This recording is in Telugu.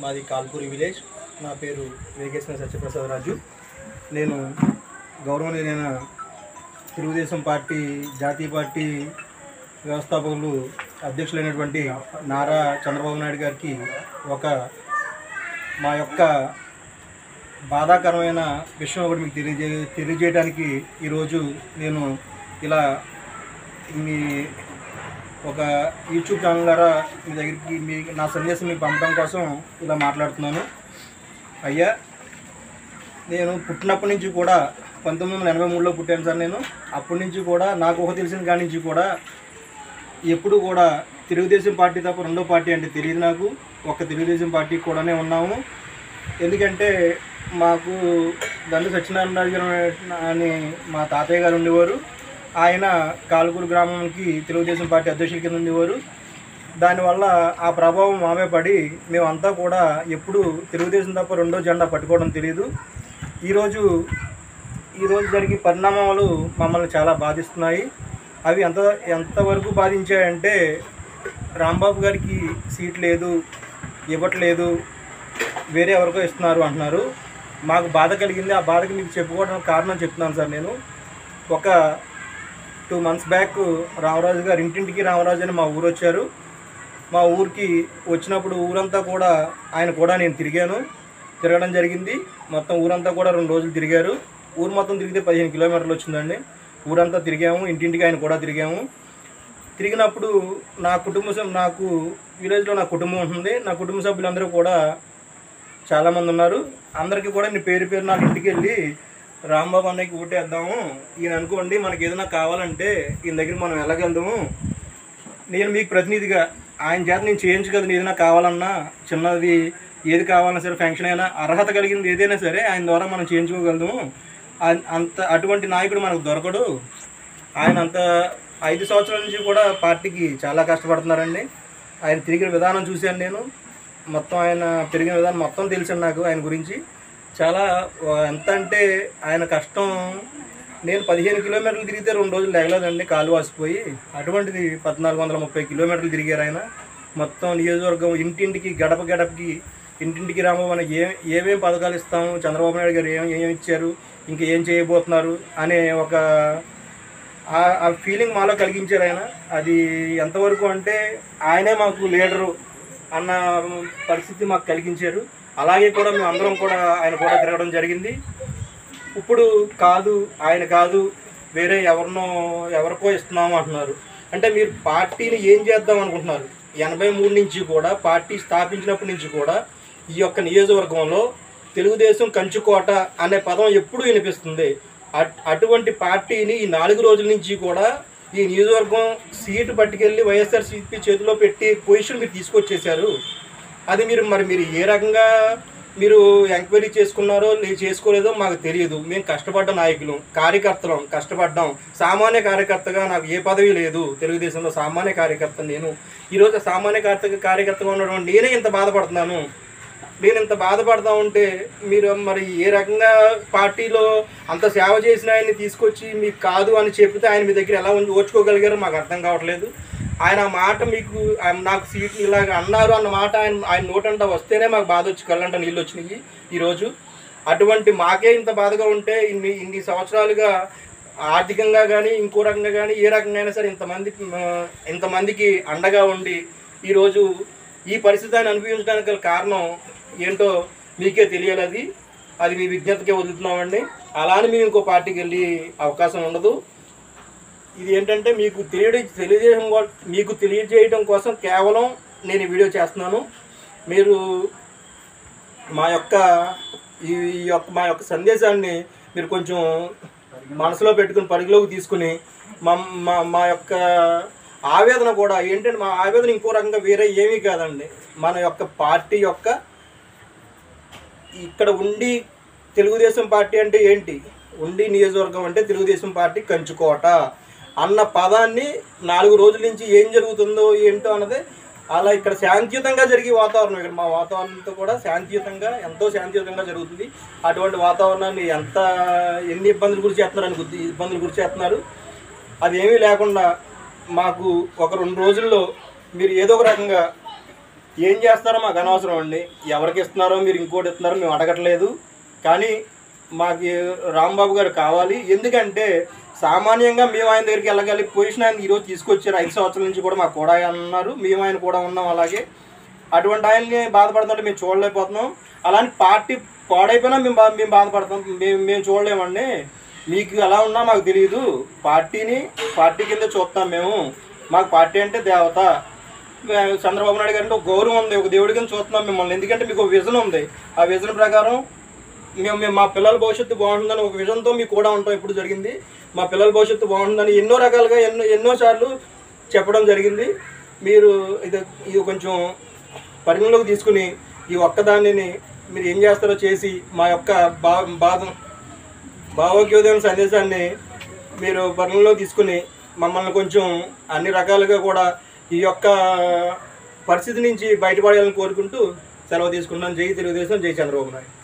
మాది కాల్పూరి విలేజ్. నా పేరు వేగేశ్వర సత్యప్రసాద్ రాజు. నేను గౌరవనీయులైన తెలుగుదేశం పార్టీ జాతీయ పార్టీ వ్యవస్థాపకులు అధ్యక్షులైనటువంటి నారా చంద్రబాబు నాయుడు గారికి మా యొక్క బాధాకరమైన విషయం ఒకటి మీకు తెలియజేయడానికి ఈరోజు నేను ఇలా మీ ఒక యూట్యూబ్ ఛానల్ ద్వారా మీ దగ్గరికి నా సందేశం మీకు పంపడం కోసం ఇలా మాట్లాడుతున్నాను. అయ్యా, నేను పుట్టినప్పటి నుంచి కూడా 1983లో పుట్టాను సార్. నేను అప్పటి నుంచి కూడా నాకు ఊహ తెలిసిన కాడి నుంచి కూడా ఎప్పుడు కూడా తెలుగుదేశం పార్టీ తప్ప రెండో పార్టీ అంటే తెలియదు నాకు. ఒక తెలుగుదేశం పార్టీ కూడానే ఉన్నాము. ఎందుకంటే మాకు దండు సత్యనారాయణ గారు అని మా తాతయ్య గారు ఉండేవారు. ఆయన కాల్పూరు గ్రామానికి తెలుగుదేశం పార్టీ అధ్యక్షుల కింద ఉండేవారు. దానివల్ల ఆ ప్రభావం మామే పడి మేమంతా కూడా ఎప్పుడు తెలుగుదేశం తప్ప రెండో జెండా పట్టుకోవడం తెలియదు. ఈరోజు జరిగే పరిణామాలు మమ్మల్ని చాలా బాధిస్తున్నాయి. అవి ఎంతవరకు బాధించాయంటే, రాంబాబు గారికి సీట్ లేదు, ఇవ్వట్లేదు, వేరే ఎవరికో ఇస్తున్నారు అంటున్నారు. మాకు బాధ కలిగింది. ఆ బాధకి మీకు చెప్పుకోవడానికి కారణం చెప్తున్నాను సార్. నేను ఒక 2 months బ్యాక్ రామరాజు గారు ఇంటింటికి రామరాజు అని మా ఊరు వచ్చారు. మా ఊరికి వచ్చినప్పుడు ఊరంతా కూడా ఆయన కూడా నేను తిరగడం జరిగింది. మొత్తం ఊరంతా కూడా 2 రోజులు తిరిగారు. ఊరు మొత్తం తిరిగితే 15 కిలోమీటర్లు వచ్చిందండి. ఊరంతా తిరిగాము, ఇంటింటికి ఆయన కూడా తిరిగాము. తిరిగినప్పుడు నాకు విలేజ్లో నా కుటుంబం ఉంటుంది. నా కుటుంబ సభ్యులందరూ కూడా చాలామంది ఉన్నారు. అందరికీ కూడా నేను పేరు నాకు ఇంటికి వెళ్ళి రాంబాబు అన్నయ్యకి ఓటేద్దాము, ఈయన అనుకోండి మనకి ఏదైనా కావాలంటే ఈయన దగ్గర మనం వెళ్ళగలుగుతాము, నేను మీకు ప్రతినిధిగా ఆయన చేత నేను చేయించగలను. ఏదైనా కావాలన్నా చిన్నది ఏది కావాలన్నా సరే, ఫంక్షన్ అయినా అర్హత కలిగింది ఏదైనా సరే ఆయన ద్వారా మనం చేయించుకోగలము. అటువంటి నాయకుడు మనకు దొరకడు. ఆయన 5 సంవత్సరాల నుంచి కూడా పార్టీకి చాలా కష్టపడుతున్నారండి. ఆయన తిరిగిన విధానం చూశాను నేను. మొత్తం ఆయన పెరిగిన విధానం మొత్తం తెలుసండి నాకు ఆయన గురించి. చాలా ఎంత అంటే ఆయన కష్టం, నేను 15 కిలోమీటర్లు తిరిగితే 2 రోజులు లేగలేదండి, కాలు వాసిపోయి. అటువంటిది 1430 కిలోమీటర్లు తిరిగారు ఆయన. మొత్తం నియోజకవర్గం ఇంటింటికి గడపకి ఇంటింటికి రాంబాబు అని ఏమేమి పథకాలు ఇస్తాము, చంద్రబాబు నాయుడు గారు ఏమి ఇచ్చారు, ఇంకా ఏం చేయబోతున్నారు అనే ఒక ఆ ఫీలింగ్ మాలో కలిగించారు ఆయన. అది ఎంతవరకు అంటే ఆయనే మాకు లీడరు అన్న పరిస్థితి మాకు కలిగించారు. అలాగే కూడా మేము అందరం కూడా ఆయన కూడా తిరగడం జరిగింది. ఇప్పుడు ఆయన కాదు వేరే ఎవరికో ఇస్తున్నాము అంటున్నారు. అంటే మీరు పార్టీని ఏం చేద్దాం అనుకుంటున్నారు? 83 నుంచి కూడా పార్టీ స్థాపించినప్పటి నుంచి కూడా ఈ యొక్క నియోజకవర్గంలో తెలుగుదేశం కంచుకోట అనే పదం ఎప్పుడు వినిపిస్తుంది. అటువంటి పార్టీని ఈ 4 రోజుల నుంచి కూడా ఈ నియోజకవర్గం సీటు పట్టుకెళ్ళి వైఎస్ఆర్సీపీ చేతిలో పెట్టి పొజిషన్ మీరు తీసుకొచ్చేశారు. అది మీరు ఏ రకంగా మీరు ఎంక్వైరీ చేసుకున్నారో చేసుకోలేదో మాకు తెలియదు. మేము కష్టపడ్డ నాయకులు, కార్యకర్తలం, కష్టపడ్డాం. సామాన్య కార్యకర్తగా నాకు ఏ పదవి లేదు. తెలుగుదేశంలో సామాన్య కార్యకర్త నేను. ఈరోజు సామాన్య కార్యకర్తగా ఉండడం నేనే ఇంత బాధపడుతున్నాను. నేను ఇంత బాధపడతా ఉంటే మీరు మరి ఏ రకంగా పార్టీలో అంత సేవ చేసిన ఆయన్ని తీసుకొచ్చి మీకు కాదు అని చెప్తే ఆయన మీ దగ్గర ఎలా ఓర్చుకోగలిగారో మాకు అర్థం కావట్లేదు. ఆయన మాట నాకు సీట్ ఇలాగ అన్నారు అన్న మాట ఆయన నోటంట వస్తేనే మాకు బాధ వచ్చి కళ్ళంట నీళ్ళు వచ్చినాయి ఈరోజు. అటువంటి మాకే ఇంత బాధగా ఉంటే ఇన్ని సంవత్సరాలుగా ఆర్థికంగా కానీ ఇంకో రకంగా కానీ ఏ రకంగా అయినా సరే ఇంతమందికి అండగా ఉండి ఈరోజు ఈ పరిస్థితిని అనుభవించడానికి గల కారణం ఏంటో మీకే తెలియాలి. అది మీ విజ్ఞతకే వదులుతున్నామండి. అలానే మేము ఇంకో పార్టీకి వెళ్ళి అవకాశం ఉండదు. ఇది ఏంటంటే మీకు తెలియజేయడం కోసం కేవలం నేను ఈ వీడియో చేస్తున్నాను. మీరు మా యొక్క సందేశాన్ని మీరు కొంచెం మనసులో పెట్టుకుని పరిధిలోకి తీసుకుని మా యొక్క ఆవేదన కూడా ఏంటంటే, మా ఆవేదన ఇంకో రకంగా వేరే ఏమీ కాదండి. మన యొక్క పార్టీ ఇక్కడ ఉండి తెలుగుదేశం పార్టీ అంటే ఏంటి, ఉండి నియోజకవర్గం అంటే తెలుగుదేశం పార్టీ కంచుకోట అన్న పదాన్ని 4 రోజుల నుంచి ఏం జరుగుతుందో ఏంటో అన్నది అలా ఇక్కడ శాంతియుతంగా జరిగే వాతావరణం. ఇక్కడ మా వాతావరణంతో కూడా ఎంతో శాంతియుతంగా జరుగుతుంది. అటువంటి వాతావరణాన్ని ఎన్ని ఇబ్బందులు గురి చేస్తున్నారు. అది ఏమీ లేకుండా మాకు ఒక 2 రోజుల్లో మీరు ఏదో ఒక రకంగా ఏం చేస్తారో మాకు అనవసరం అండి. ఎవరికి ఇస్తున్నారో మీరు ఇంకోటి ఇస్తున్నారో మేము అడగట్లేదు. కానీ మాకు రాంబాబు గారు కావాలి. ఎందుకంటే సామాన్యంగా మేము ఆయన దగ్గరికి వెళ్ళగలి పొజిషన్ ఆయన ఈరోజు తీసుకొచ్చారు. 5 సంవత్సరాల నుంచి కూడా మాకు కూడా అన్నారు, మేము ఆయన కూడా ఉన్నాం. అలాగే అటువంటి ఆయన్ని బాధపడుతుంటే మేము చూడలేకపోతున్నాం. అలాంటి పార్టీ పాడైపోయినా మేము బాధపడతాం, మేము చూడలేమండి. మీకు ఎలా ఉన్నా మాకు తెలియదు. పార్టీ కింద చూస్తాం మేము. మాకు పార్టీ అంటే దేవత. చంద్రబాబు నాయుడు గారు అంటే ఒక గౌరవం ఉంది, ఒక దేవుడి కింద చూస్తున్నాం మిమ్మల్ని. ఎందుకంటే మీకు ఒక విజన్ ఉంది. ఆ విజన్ ప్రకారం మేము మా పిల్లల భవిష్యత్తు బాగుంటుందని ఒక విజన్తో మీకు కూడా ఉంటాం. ఇప్పుడు జరిగింది మా పిల్లల భవిష్యత్తు బాగుంటుందని ఎన్నో రకాలుగా ఎన్నోసార్లు చెప్పడం జరిగింది. మీరు ఇది కొంచెం పరిగణలోకి తీసుకుని ఈ ఒక్కదానిని మీరు ఏం చేస్తారో చేసి మా యొక్క భావోద్వేగ సందేశాన్ని మీరు పరిగణలో తీసుకుని మమ్మల్ని కొంచెం అన్ని రకాలుగా కూడా ఈ యొక్క పరిస్థితి నుంచి బయటపడాలని కోరుకుంటూ సెలవు తీసుకుంటున్నాను. జై తెలుగుదేశం, జై చంద్రబాబు నాయుడు.